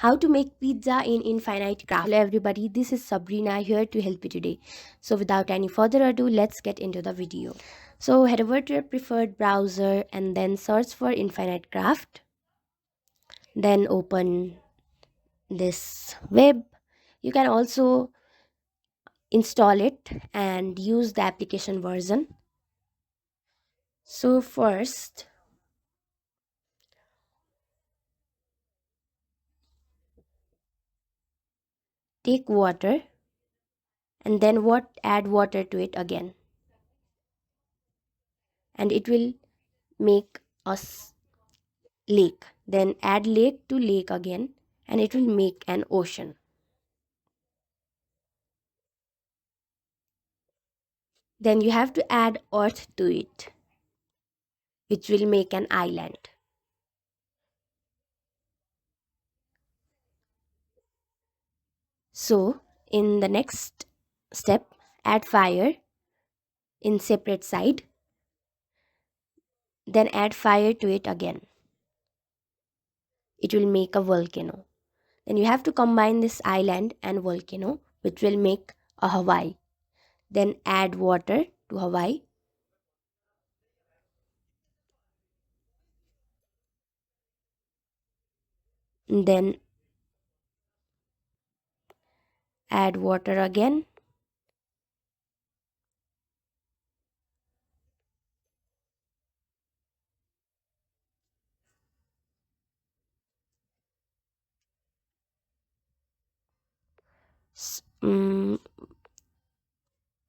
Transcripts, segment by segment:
How to make pizza in infinite craft. Hello everybody, this is Sabrina here to help you today. So without any further ado, let's get into the video. So head over to your preferred browser and then search for Infinite Craft. Then open this web. You can also install it and use the application version. So first, take water and then add water to it again, and it will make us lake. Then add lake to lake again, and it will make an ocean. Then you have to add earth to it, which will make an island. So in the next step, add fire in separate side, then add fire to it again. It will make a volcano. Then you have to combine this island and volcano, which will make a Hawaii. Then add water to Hawaii. Then add water again.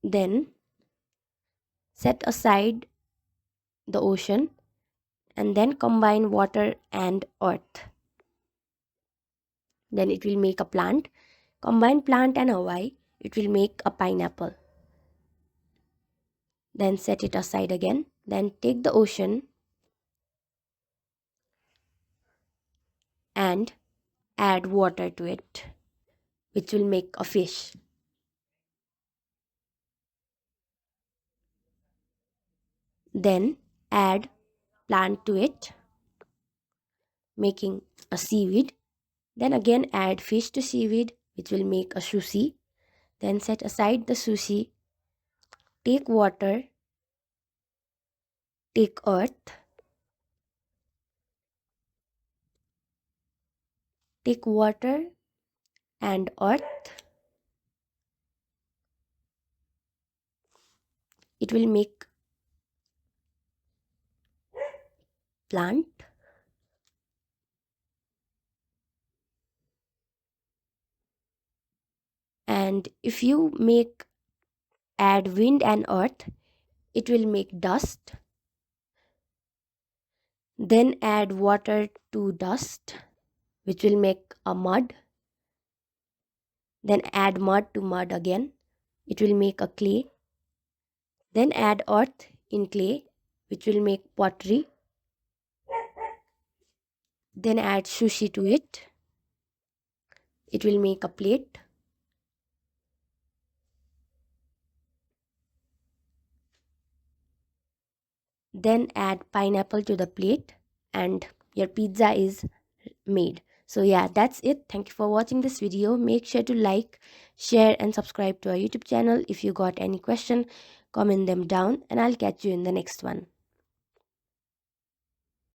Then set aside the ocean and then combine water and earth. Then it will make a plant. Combine plant and Hawaii, it will make a pineapple. Then set it aside again. Then take the ocean and add water to it, which will make a fish. Then add plant to it, making a seaweed. Then again add fish to seaweed, which will make a sushi. Then set aside the sushi. Take water, take earth, take water and earth. It will make plant. And if you add wind and earth, it will make dust. Then add water to dust, which will make a mud. Then add mud to mud again, it will make a clay. Then add earth in clay, which will make pottery. Then add sushi to it, it will make a plate. Then add pineapple to the plate and your pizza is made. So yeah, that's it. Thank you for watching this video. Make sure to like, share and subscribe to our YouTube channel. If you got any question, comment them down and I'll catch you in the next one.